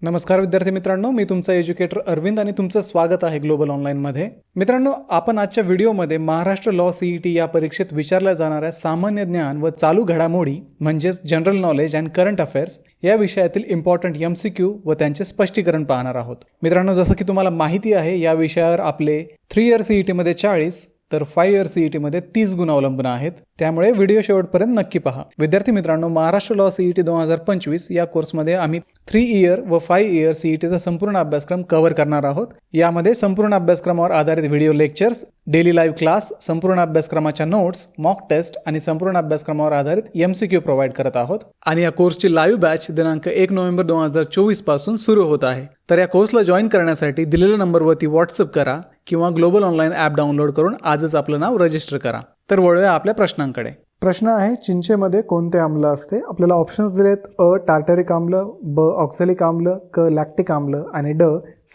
नमस्कार विद्यार्थी मित्रांनो, मी तुमचा एज्युकेटर अरविंद आणि तुमचं स्वागत आहे ग्लोबल ऑनलाईनमध्ये. मित्रांनो, आपण आजच्या व्हिडिओमध्ये महाराष्ट्र लॉ सीईटी या परीक्षेत विचारल्या जाणाऱ्या सामान्य ज्ञान व चालू घडामोडी म्हणजेच general knowledge and current affairs या विषयातील इम्पॉर्टंट MCQ व त्यांचे स्पष्टीकरण पाहणार आहोत. मित्रांनो, जसं की तुम्हाला माहिती आहे, या विषयावर आपले 3 इयर CET मध्ये 40 तर 5 इयर CET मध्ये 30 गुण अवलंबून आहेत. त्यामुळे व्हिडिओ शेवटपर्यंत नक्की पहा. विद्यार्थी मित्रांनो, महाराष्ट्र लॉ CET 2025 या कोर्समध्ये आम्ही 3 इयर व 5 इयर CETचा संपूर्ण अभ्यासक्रम कव्हर करणार आहोत. यामध्ये संपूर्ण अभ्यासक्रमावर आधारित video lectures, daily live class, संपूर्ण अभ्यासक्रमाच्या नोट्स, मॉक टेस्ट आणि संपूर्ण अभ्यासक्रमावर आधारित MCQ प्रोव्हाइड करत आहोत. आणि या कोर्सची लाईव्ह बॅच दिनांक 1 नोव्हेंबर 2024 पासून सुरू होत आहे. तर या कोर्सला जॉईन करण्यासाठी दिलेल्या नंबरवरती व्हॉट्सअप करा किंवा ग्लोबल ऑनलाईन ॲप डाउनलोड करून आजच आपलं नाव रजिस्टर करा. तर वळूया आपल्या प्रश्नांकडे. प्रश्न आहे, चिंचेमध्ये कोणते आम्ल असते? आपल्याला ऑप्शन्स दिलेत: अ टार्टरिक आम्ल, ब ऑक्सॅलिक आम्ल, क लॅक्टिक आम्ल आणि ड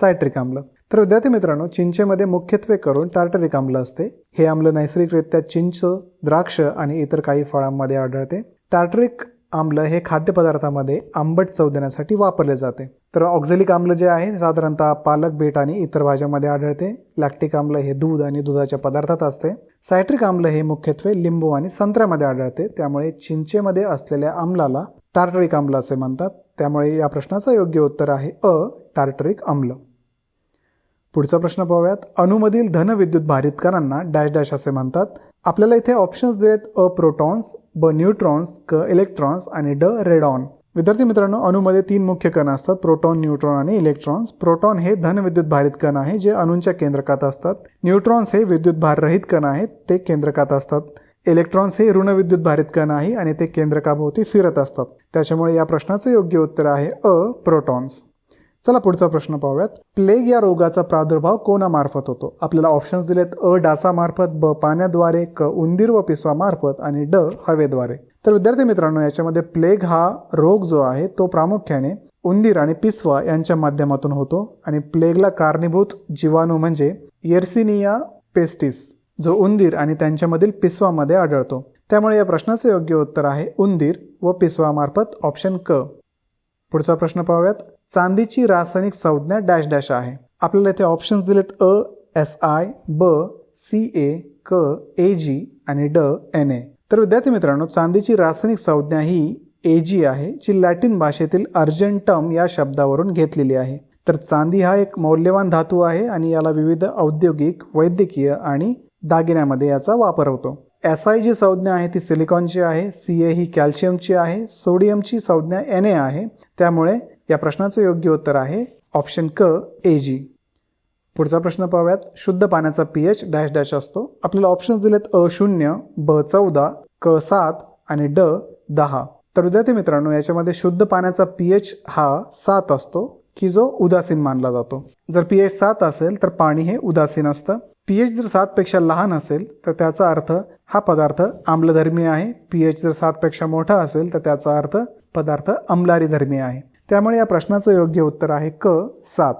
सायट्रिक आम्ल. तर विद्यार्थी मित्रांनो, चिंचेमध्ये मुख्यत्वे करून टार्टरिक आम्ल असते. हे आम्ल नैसर्गिकरित्या चिंच, द्राक्ष आणि इतर काही फळांमध्ये आढळते. टार्टरिक आम्ल हे खाद्यपदार्थामध्ये आंबट चव देण्यासाठी वापरले जाते. तर ऑक्झॅलिक आम्ल जे आहे साधारणतः पालक, बीट आणि इतर भाज्यांमध्ये आढळते. लॅक्टिक आम्ल हे दूध आणि दुधाच्या पदार्थात असते. सायट्रिक आम्ल हे मुख्यत्वे लिंबू आणि संत्र्यामध्ये आढळते. त्यामुळे चिंचेमध्ये असलेल्या आम्लाला टार्टरिक आम्ल असे म्हणतात. त्यामुळे या प्रश्नाचं योग्य उत्तर आहे अ टार्टरिक आम्ल. पुढचा प्रश्न पाहूयात. अणूमधील धनविद्युत भारित कणांना डॅश डॅश असे म्हणतात. आपल्याला इथे ऑप्शन्स दिलेत: अ प्रोटॉन्स, ब न्यूट्रॉन्स, क इलेक्ट्रॉन्स आणि ड रेडॉन. विद्यार्थी मित्रांनो, अणूमध्ये 3 मुख्य कण असतात: प्रोटॉन, न्यूट्रॉन आणि इलेक्ट्रॉन्स. प्रोटॉन हे धनविद्युत भारित कण आहे जे अणूंच्या केंद्रकात असतात. न्यूट्रॉन्स हे विद्युत भार रहित कण आहेत, ते केंद्रकात असतात. इलेक्ट्रॉन्स हे ऋण विद्युत भारित कण आहे आणि ते केंद्रकाभोवती फिरत असतात. त्याच्यामुळे या प्रश्नाचं योग्य उत्तर आहे अ प्रोटॉन्स. चला पुढचा प्रश्न पाहूयात. प्लेग या रोगाचा प्रादुर्भाव कोणामार्फत होतो? आपल्याला ऑप्शन्स दिलेत: अ डासामार्फत, ब पाण्याद्वारे, क उंदीर व पिसवामार्फत आणि ड हवेद्वारे. तर विद्यार्थी मित्रांनो, याच्यामध्ये प्लेग हा रोग जो आहे तो प्रामुख्याने उंदीर आणि पिसवा यांच्या माध्यमातून होतो. आणि प्लेगला कारणीभूत जीवाणू म्हणजे येर्सिनिया पेस्टिस, जो उंदीर आणि त्यांच्यामधील पिसवामध्ये आढळतो. त्यामुळे या प्रश्नाचे योग्य उत्तर आहे उंदीर व पिसवामार्फत, ऑप्शन क. पुढचा प्रश्न पाहूयात. चांदीची रासायनिक संज्ञा डॅश डॅश आहे. आपल्याला इथे ऑप्शन्स दिलेत: अ Si, ब Ca, क Ag आणि ड Na. तर विद्यार्थी मित्रांनो, चांदीची रासायनिक संज्ञा ही Ag आहे, जी लॅटिन भाषेतील अर्जेंटम या शब्दावरून घेतलेली आहे. तर चांदी हा एक मौल्यवान धातू आहे आणि याला विविध औद्योगिक, वैद्यकीय आणि दागिन्यामध्ये याचा वापर होतो. Si जी संज्ञा आहे ती सिलिकॉनची आहे. Ca ही कॅल्शियमची आहे. सोडियमची संज्ञा Na आहे. त्यामुळे या प्रश्नाचं योग्य उत्तर आहे ऑप्शन क Ag. पुढचा प्रश्न पाहूयात. शुद्ध पाण्याचा pH डॅश डॅश असतो. आपल्याला ऑप्शन्स दिलेत: अ 0, ब 14, क 7 आणि ड 10. तर विद्यार्थी मित्रांनो, याच्यामध्ये शुद्ध पाण्याचा pH हा 7 असतो, की जो उदासीन मानला जातो. जर pH 7 असेल तर पाणी हे उदासीन असतं. pH जर 7 पेक्षा लहान असेल तर त्याचा अर्थ हा पदार्थ आम्लधर्मी आहे. pH जर 7 पेक्षा मोठा असेल तर त्याचा अर्थ पदार्थ अम्लारी धर्मी आहे. त्यामुळे या प्रश्नाचं योग्य उत्तर आहे क 7.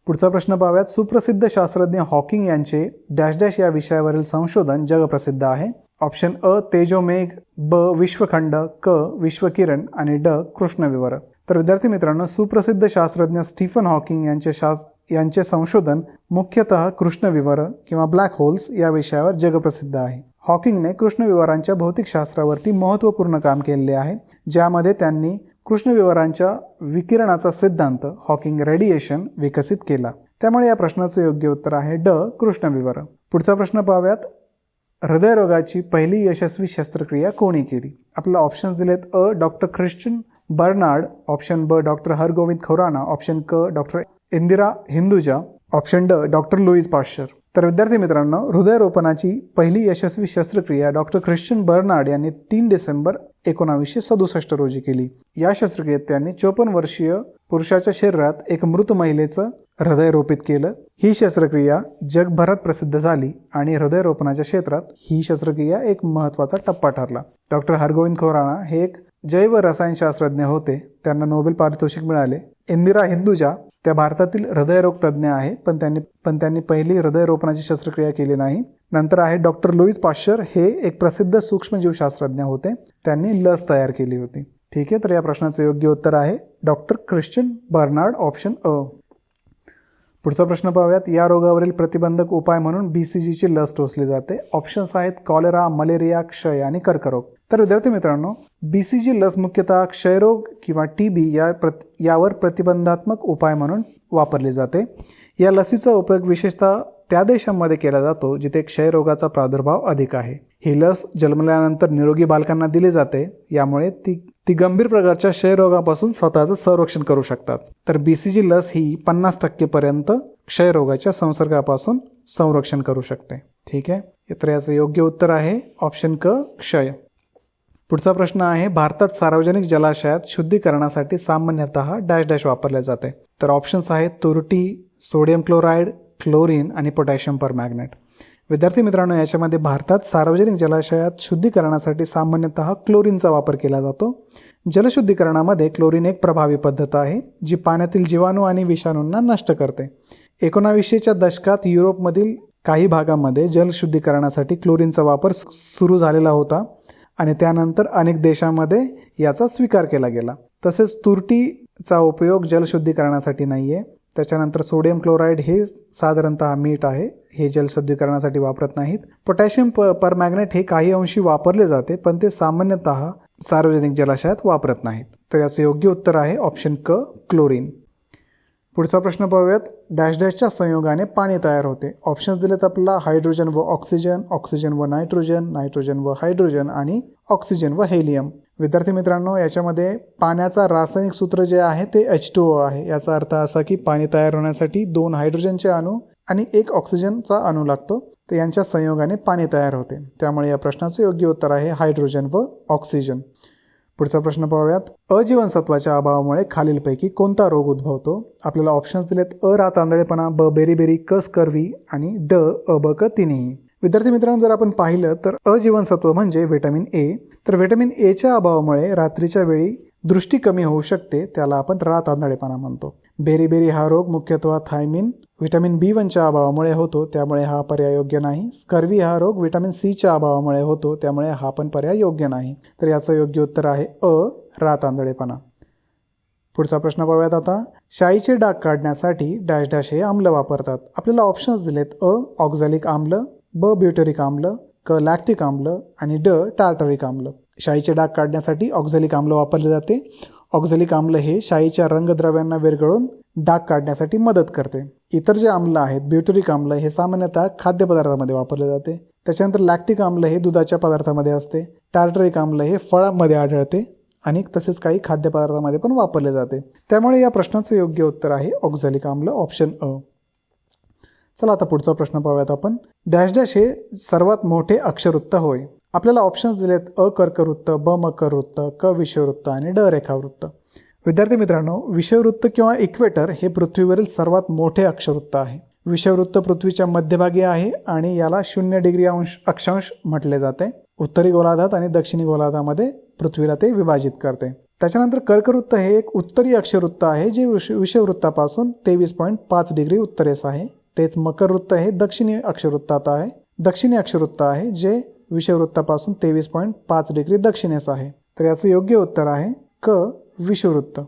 पुढचा प्रश्न पाहूयात. सुप्रसिद्ध शास्त्रज्ञ हॉकिंग यांचे डॅश डॅश या विषयावरील संशोधन जगप्रसिद्ध आहे. ऑप्शन अ तेजोमेघ, ब विश्वखंड, क विश्वकिरण आणि ड कृष्णविवर. तर विद्यार्थी मित्रांनो, सुप्रसिद्ध शास्त्रज्ञ स्टीफन हॉकिंग यांचे संशोधन मुख्यतः कृष्णविवर किंवा ब्लॅक होल्स या विषयावर जगप्रसिद्ध आहे. हॉकिंगने कृष्णविवरांच्या भौतिकशास्त्रावरती महत्त्वपूर्ण काम केलेले आहे, ज्यामध्ये त्यांनी कृष्णविवरांच्या विकिरणाचा सिद्धांत हॉकिंग रेडिएशन विकसित केला. त्यामुळे या प्रश्नाचं योग्य उत्तर आहे ड कृष्णविवर. पुढचा प्रश्न पाहूयात. हृदयरोगाची पहिली यशस्वी शस्त्रक्रिया कोणी केली? आपल्याला ऑप्शन्स दिलेत: अ डॉक्टर ख्रिश्चन बर्नार्ड, ऑप्शन ब डॉक्टर हरगोविंद खुराना, ऑप्शन क डॉक्टर इंदिरा हिंदुजा, ऑप्शन ड डॉक्टर लुईस पाश्चर. तर विद्यार्थी मित्रांनो, हृदयरोपणाची पहिली यशस्वी शस्त्रक्रिया डॉक्टर ख्रिश्चन बर्नार्ड यांनी 3 डिसेंबर 1967 रोजी केली. या शस्त्रक्रियेत त्यांनी 54 वर्षीय पुरुषाच्या शरीरात एक मृत महिलेचं हृदय रोपित केलं. ही शस्त्रक्रिया जगभरात प्रसिद्ध झाली आणि हृदयरोपणाच्या क्षेत्रात ही शस्त्रक्रिया एक महत्त्वाचा टप्पा ठरला. डॉक्टर हरगोविंद खुराना हे एक जैव रसायनशास्त्रज्ञ होते. त्यांना नोबेल पारितोषिक मिळाले. इंदिरा हिंदुजा त्या भारतातील हृदयरोग तज्ज्ञ आहे, पण त्यांनी पहिली हृदयरोपणाची शस्त्रक्रिया केली नाही. नंतर आहे डॉक्टर लुईस पाश्चर, हे एक प्रसिद्ध सूक्ष्मजीवशास्त्रज्ञ होते. त्यांनी लस तयार केली होती. ठीक आहे, तर या प्रश्नाचं योग्य उत्तर आहे डॉक्टर ख्रिश्चन बर्नार्ड, ऑप्शन अ. पुढचा प्रश्न पाहूयात. या रोगावरील प्रतिबंधक उपाय म्हणून BCGची लस टोचली जाते. ऑप्शन्स आहेत कॉलेरा, मलेरिया, क्षय आणि कर्करोग. तर विद्यार्थी मित्रांनो, BCG लस मुख्यतः क्षयरोग किंवा TB यावर प्रतिबंधात्मक उपाय म्हणून वापरली जाते. या लसीचा उपयोग विशेषतः त्या देशांमध्ये केला जातो जिथे क्षयरोगाचा प्रादुर्भाव अधिक आहे. ही लस जन्मल्यानंतर निरोगी बालकांना दिली जाते, यामुळे ती गंभीर प्रकारच्या क्षयरोगापासून स्वतःचं संरक्षण करू शकतात. तर BCG लस ही 50% पर्यंत क्षयरोगाच्या संसर्गापासून संरक्षण करू शकते. ठीक आहे, तर याचं योग्य उत्तर आहे ऑप्शन क, क्षय. पुढचा प्रश्न आहे. भारतात सार्वजनिक जलाशयात शुद्धीकरणासाठी सामान्यतः डॅश डॅश वापरले जाते. तर ऑप्शन्स आहेत तुरटी, सोडियम क्लोराईड, क्लोरीन आणि पोटॅशियम परमॅंगनेट. विद्यार्थी मित्रांनो, याच्यामध्ये भारतात सार्वजनिक जलाशयात शुद्धीकरणासाठी सामान्यतः क्लोरीनचा वापर केला जातो. जलशुद्धीकरणामध्ये क्लोरीन एक प्रभावी पद्धत आहे जी पाण्यातील जीवाणू आणि विषाणूंना नष्ट करते. 1900च्या दशकात युरोपमधील काही भागामध्ये जलशुद्धीकरणासाठी क्लोरीनचा वापर सुरू झालेला होता आणि त्यानंतर अनेक देशांमध्ये याचा स्वीकार केला गेला. तसेच तुरटीचा उपयोग जलशुद्धीकरणासाठी नाही आहे. त्याच्यानंतर सोडियम क्लोराईड हे साधारणतः मीठ आहे, हे जलशुद्धीकरणासाठी वापरत नाहीत. पोटॅशियम परमॅंगनेट हे काही अंशी वापरले जाते, पण ते सामान्यतः सार्वजनिक जलाशयात वापरत नाहीत. तर याचं योग्य उत्तर आहे ऑप्शन क, क्लोरीन. पुढचा प्रश्न पाहूयात. डॅश डॅशच्या संयोगाने पाणी तयार होते. ऑप्शन्स दिलेत आपल्याला हायड्रोजन व ऑक्सिजन, ऑक्सिजन व नायट्रोजन, नायट्रोजन व हायड्रोजन आणि ऑक्सिजन व हेलियम. विद्यार्थी मित्रांनो, याच्यामध्ये पाण्याचा रासायनिक सूत्र जे आहे ते H2O आहे. याचा अर्थ असा की पाणी तयार होण्यासाठी 2 हायड्रोजनचे अणू आणि 1 ऑक्सिजनचा अणू लागतो, तर यांच्या संयोगाने पाणी तयार होते. त्यामुळे या प्रश्नाचं योग्य उत्तर आहे हायड्रोजन व ऑक्सिजन. पुढचा प्रश्न पाहूयात. अजीवनसत्वाच्या अभावामुळे खालीलपैकी कोणता रोग उद्भवतो? आपल्याला ऑप्शन्स दिलेत अ, रातांदळेपणा, ब, बेरीबेरी, क, स्कर्वी आणि ड, अ, ब, क तिन्ही. विद्यार्थी मित्रांनो, जर आपण पाहिलं तर अजीवनसत्व म्हणजे व्हिटॅमिन ए. तर व्हिटॅमिन एच्या अभावामुळे रात्रीच्या वेळी दृष्टी कमी होऊ शकते, त्याला आपण रातांदळेपणा म्हणतो. बेरीबेरी हा रोग मुख्यत्वे थायमिन व्हिटॅमिन B1च्या अभावामुळे होतो, त्यामुळे हा पर्याय योग्य नाही. स्कर्वी हा रोग व्हिटॅमिन Cच्या अभावामुळे होतो, त्यामुळे हा पण पर्याय योग्य नाही. तर याचं योग्य उत्तर आहे अ, रातांदळेपणा. पुढचा प्रश्न पाहूयात आता. शाईचे डाग काढण्यासाठी डॅश डॅश हे आम्ल वापरतात. आपल्याला ऑप्शन्स दिलेत अ, ऑक्झॅलिक आम्ल, ब, ब्युटेरिक आम्ल, क, लॅक्टिक आम्ल आणि ड, टार्टरिक आम्ल. शाईचे डाग काढण्यासाठी ऑक्झॅलिक आम्ल वापरले जाते. ऑक्झॅलिक आम्ल हे शाईच्या रंगद्रव्यांना विरघळून डाग काढण्यासाठी मदत करते. इतर जे आम्ल आहेत, ब्युटेरिक आम्ल हे सामान्यतः खाद्यपदार्थामध्ये वापरले जाते. त्याच्यानंतर लॅक्टिक आम्ल हे दुधाच्या पदार्थामध्ये असते. टार्टरिक आम्ल हे फळांमध्ये आढळते आणि तसेच काही खाद्यपदार्थामध्ये पण वापरले जाते. त्यामुळे या प्रश्नाचं योग्य उत्तर आहे ऑक्झॅलिक आम्ल, ऑप्शन अ. चला आता पुढचा प्रश्न पाहूयात आपण. डॅश डॅश हे सर्वात मोठे अक्षरवृत्त होय. आपल्याला ऑप्शन्स दिलेत अ, कर्कवृत्त, ब, मकरवृत्त, क, विषुववृत्त आणि ड, रेखावृत्त. विद्यार्थी मित्रांनो, विषुववृत्त किंवा इक्वेटर हे पृथ्वीवरील सर्वात मोठे अक्षरवृत्त आहे. विषुववृत्त पृथ्वीच्या मध्यभागी आहे आणि याला 0 डिग्री अक्षांश म्हटले जाते. उत्तरी गोलार्धात आणि दक्षिणी गोलार्धामध्ये पृथ्वीला ते विभाजित करते. त्याच्यानंतर कर्कवृत्त हे एक उत्तरी अक्षरवृत्त आहे जे विषुववृत्तापासून 23.5 डिग्री उत्तरेस आहे. तेच मकरवृत्त हे दक्षिणी अक्षरवृत्त आहे जे विषुववृत्तापासून 23.5 डिग्री दक्षिणेस आहे. तर याचं योग्य उत्तर आहे क, विषुववृत्त.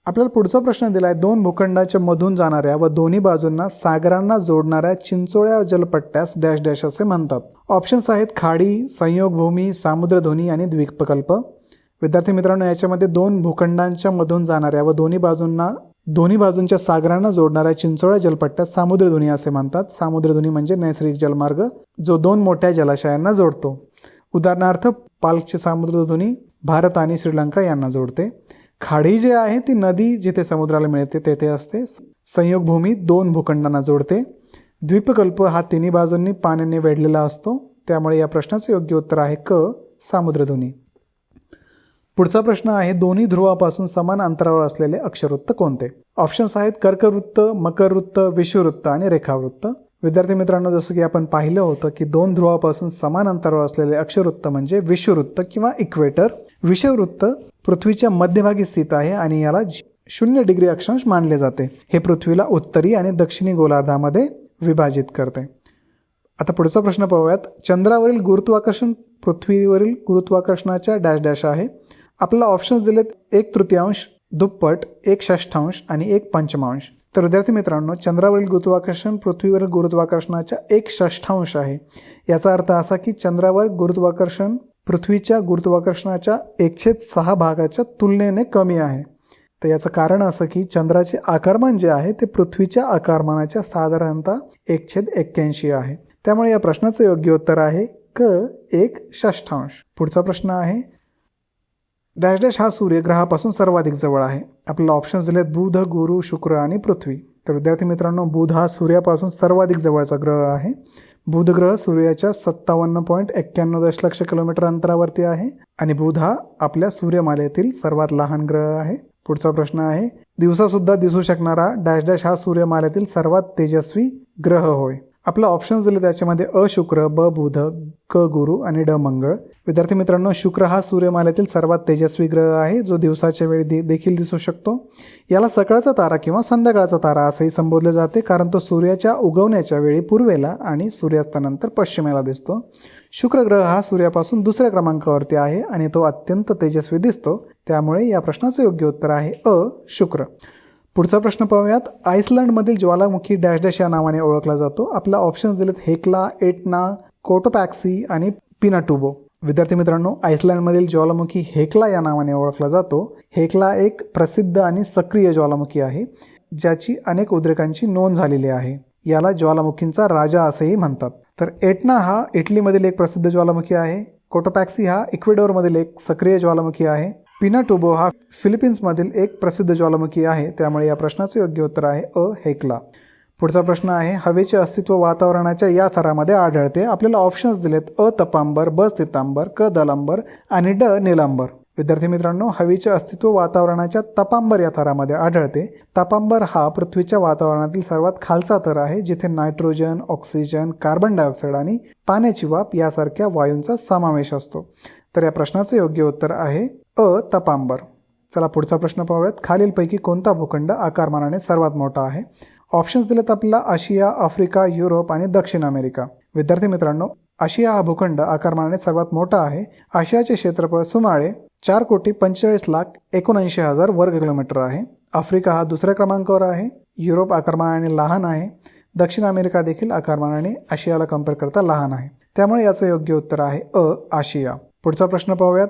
आपल्याला पुढचा प्रश्न दिला आहे. 2 भूखंडाच्या मधून जाणाऱ्या व दोन्ही बाजूंना सागरांना जोडणाऱ्या चिंचोळ्या जलपट्ट्यास डॅश डॅश असे म्हणतात. ऑप्शन्स आहेत खाडी, संयोगभूमी, सामुद्रधुनी आणि द्वीपकल्प. विद्यार्थी मित्रांनो, याच्यामध्ये 2 भूखंडांच्या मधून जाणाऱ्या व दोन्ही बाजूंच्या सागरांना जोडणाऱ्या चिंचोळ्या जलपट्ट्यात सामुद्रधुनी असे म्हणतात. सामुद्रधुनी म्हणजे नैसर्गिक जलमार्ग जो 2 मोठ्या जलाशयांना जोडतो. उदाहरणार्थ पाल्कची सामुद्रधुनी भारत आणि श्रीलंका यांना जोडते. खाडी जे आहे ती नदी जिथे समुद्राला मिळते तेथे असते. संयोगभूमी 2 भूखंडांना जोडते. द्वीपकल्प हा तिन्ही बाजूंनी पाण्याने वेढलेला असतो. त्यामुळे या प्रश्नाचे योग्य उत्तर आहे क, सामुद्रधुनी. पुढचा प्रश्न आहे. दोन्ही ध्रुवापासून समान अंतरावर असलेले अक्षरवृत्त कोणते? ऑप्शन्स आहेत कर्कवृत्त, मकरवृत्त, विषुववृत्त आणि रेखावृत्त. विद्यार्थी मित्रांनो, जसं की आपण पाहिलं होतं की 2 ध्रुवापासून समान अंतरावर असलेले अक्षरवृत्त म्हणजे विषुववृत्त किंवा इक्वेटर. विषुववृत्त पृथ्वीच्या मध्यभागी स्थित आहे आणि याला 0 डिग्री अक्षांश मानले जाते. हे पृथ्वीला उत्तरी आणि दक्षिणी गोलार्धामध्ये विभाजित करते. आता पुढचा प्रश्न पाहूयात. चंद्रावरील गुरुत्वाकर्षण पृथ्वीवरील गुरुत्वाकर्षणाच्या डॅश डॅश आहे. आपल्याला ऑप्शन्स दिलेत 1/3, दुप्पट, 1/6 आणि 1/5. तर विद्यार्थी मित्रांनो, चंद्रावरील गुरुत्वाकर्षण पृथ्वीवरील गुरुत्वाकर्षणाच्या 1/6 आहे. याचा अर्थ असा की चंद्रावर गुरुत्वाकर्षण पृथ्वीच्या गुरुत्वाकर्षणाच्या 1/6 भागाच्या तुलनेने कमी आहे. तर याचं कारण असं की चंद्राचे आकारमान जे आहे ते पृथ्वीच्या आकारमानाच्या साधारणतः 1/81 आहे. त्यामुळे या प्रश्नाचं योग्य उत्तर आहे क 1/6. पुढचा प्रश्न आहे, डॅश डॅश हा सूर्यग्रहापासून सर्वाधिक जवळ आहे. आपल्याला ऑप्शन्स दिलेत बुध, गुरु, शुक्र आणि पृथ्वी. तर विद्यार्थी मित्रांनो, बुध हा सूर्यापासून सर्वाधिक जवळचा ग्रह आहे. बुध ग्रह सूर्याच्या 57.91 दशलक्ष किलोमीटर अंतरावरती आहे आणि बुध हा आपल्या सूर्यमालेतील सर्वात लहान ग्रह आहे. पुढचा प्रश्न आहे, दिवसासुद्धा दिसू शकणारा डॅश डॅश हा सूर्यमालेतील सर्वात तेजस्वी ग्रह होय. आपला ऑप्शन्स दिले त्याच्यामध्ये अ शुक्र, ब बुध, क गुरु आणि ड मंगळ. विद्यार्थी मित्रांनो, शुक्र हा सूर्यमालेतील सर्वात तेजस्वी ग्रह आहे जो दिवसाच्या वेळी देखील दिसू शकतो. याला सकाळचा तारा किंवा संध्याकाळचा तारा असंही संबोधले जाते, कारण तो सूर्याच्या उगवण्याच्या वेळी पूर्वेला आणि सूर्यास्तानंतर पश्चिमेला दिसतो. शुक्र ग्रह हा सूर्यापासून दुसऱ्या क्रमांकावरती आहे आणि तो अत्यंत तेजस्वी दिसतो. त्यामुळे या प्रश्नाचं योग्य उत्तर आहे अ शुक्र. पुढचा प्रश्न पाहूयात, आइसलंडमधील ज्वालामुखी डॅश डॅश या नावाने ओळखला जातो. आपला ऑप्शन्स दिलेत हेक्ला, एटना, कोटोपॅक्सी आणि पिनाटुबो. विद्यार्थी मित्रांनो, आइसलंडमधील ज्वालामुखी हेक्ला या नावाने ओळखला जातो. हेक्ला एक प्रसिद्ध आणि सक्रिय ज्वालामुखी आहे ज्याची अनेक उद्रेकांची नोंद झालेली आहे. याला ज्वालामुखींचा राजा असेही म्हणतात. तर एटना हा इटलीमधील एक प्रसिद्ध ज्वालामुखी आहे. कोटोपॅक्सी हा इक्वेडोरमधील एक सक्रिय ज्वालामुखी आहे. पिनाटुबो हा फिलिपिन्समधील एक प्रसिद्ध ज्वालामुखी आहे. त्यामुळे या प्रश्नाचे योग्य उत्तर आहे अ हेक्ला. पुढचा प्रश्न आहे, हवेचे अस्तित्व वातावरणाच्या या थरामध्ये आढळते. आपल्याला ऑप्शन्स दिलेत अ तपांबर, ब स्थितांबर, क दलांबर आणि ड नीलांबर. विद्यार्थी मित्रांनो, हवेचे अस्तित्व वातावरणाच्या तपांबर या थरामध्ये आढळते. तपांबर हा पृथ्वीच्या वातावरणातील सर्वात खालचा थर आहे जिथे नायट्रोजन, ऑक्सिजन, कार्बन डायऑक्साईड आणि पाण्याची वाफ यासारख्या वायूंचा समावेश असतो. तर या प्रश्नाचे योग्य उत्तर आहे अ तपांबर. चला पुढचा प्रश्न पाहूयात, खालीलपैकी कोणता भूखंड आकारमानाने सर्वात मोठा आहे. ऑप्शन्स दिलेत आपल्याला आशिया, आफ्रिका, युरोप आणि दक्षिण अमेरिका. विद्यार्थी मित्रांनो, आशिया हा भूखंड आकारमानाने सर्वात मोठा आहे. आशियाचे क्षेत्रफळ सुमारे 4,45,79,000 वर्ग किलोमीटर आहे. आफ्रिका हा दुसऱ्या क्रमांकावर आहे. युरोप आकारमानाने लहान आहे. दक्षिण अमेरिका देखील आकारमानाने आशियाला कम्पेअर करता लहान आहे. त्यामुळे याचं योग्य उत्तर आहे अ आशिया. पुढचा प्रश्न पाहूयात,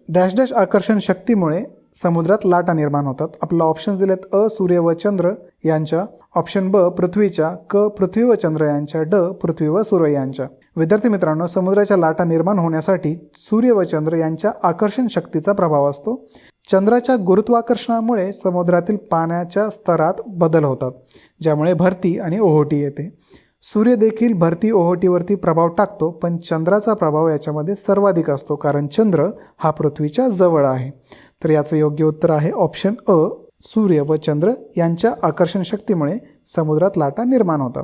डॅश डॅश आकर्षण शक्तीमुळे समुद्रात लाटा निर्माण होतात. आपल्याला ऑप्शन्स दिलेत अ सूर्य व चंद्र यांच्या, ऑप्शन ब पृथ्वीच्या, क पृथ्वी व चंद्र यांच्या, ड पृथ्वी व सूर्य यांच्या. विद्यार्थी मित्रांनो, समुद्राच्या लाटा निर्माण होण्यासाठी सूर्य व चंद्र यांच्या आकर्षण शक्तीचा प्रभाव असतो. चंद्राच्या गुरुत्वाकर्षणामुळे समुद्रातील पाण्याच्या स्तरात बदल होतात ज्यामुळे भरती आणि ओहोटी येते. सूर्य देखील भरती ओहोटीवरती प्रभाव टाकतो, पण चंद्राचा प्रभाव याच्यामध्ये सर्वाधिक असतो कारण चंद्र हा पृथ्वीच्या जवळ आहे. तर याचं योग्य उत्तर आहे ऑप्शन अ सूर्य व चंद्र यांच्या आकर्षण शक्तीमुळे समुद्रात लाटा निर्माण होतात.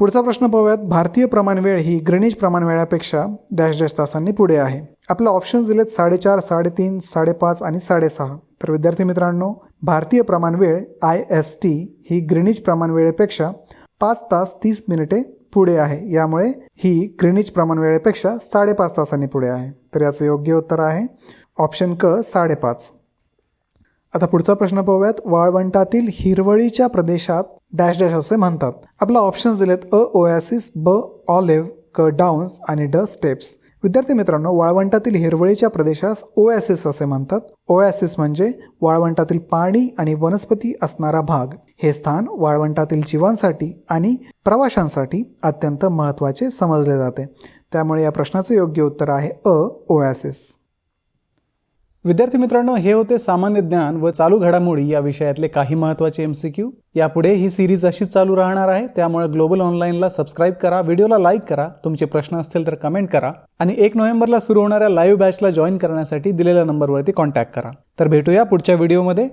पुढचा प्रश्न पाहूयात, भारतीय प्रमाणवेळ ही ग्रीनिच प्रमाणवेळापेक्षा डॅश डॅश तासांनी पुढे आहे. आपल्या ऑप्शन्स दिलेत 4:30, 3:30, 5:30 आणि 6:30. तर विद्यार्थी मित्रांनो, भारतीय प्रमाणवेळ IST ही ग्रीनिच प्रमाणवेळेपेक्षा 5 तास 30 मिनिटे पुढे आहे. यामुळे ही ग्रीनिच प्रमाणवेळेपेक्षा 5.5 तासांनी पुढे आहे. तर याचं योग्य उत्तर आहे ऑप्शन क 5.5. आता पुढचा प्रश्न पाहूयात, वाळवंटातील हिरवळीच्या प्रदेशात डॅश डॅश असे म्हणतात. आपला ऑप्शन्स दिलेत अ ओॲसिस, ब ऑलिव्ह, क डाऊन्स आणि ड स्टेप्स. विद्यार्थी मित्रांनो, वाळवंटातील हिरवळीच्या प्रदेशास ओॲसिस असे म्हणतात. ओॲसिस म्हणजे वाळवंटातील पाणी आणि वनस्पती असणारा भाग. हे स्थान वाळवंटातील जीवांसाठी आणि प्रवाशांसाठी अत्यंत महत्त्वाचे समजले जाते. त्यामुळे या प्रश्नाचे योग्य उत्तर आहे अ ओॲसिस. विद्यार्थी मित्रांनो, हे होते सामान्य ज्ञान व चालू घडामोडी या विषयातले काही महत्त्वाचे MCQ. यापुढे ही सिरीज अशीच चालू राहणार आहे. त्यामुळे ग्लोबल ऑनलाईनला सबस्क्राईब करा, व्हिडिओला लाईक करा, तुमचे प्रश्न असतील तर कमेंट करा आणि 1 नोव्हेंबरला सुरू होणाऱ्या लाईव्ह बॅचला जॉईन करण्यासाठी दिलेल्या नंबरवरती कॉन्टॅक्ट करा. तर भेटूया पुढच्या व्हिडिओमध्ये.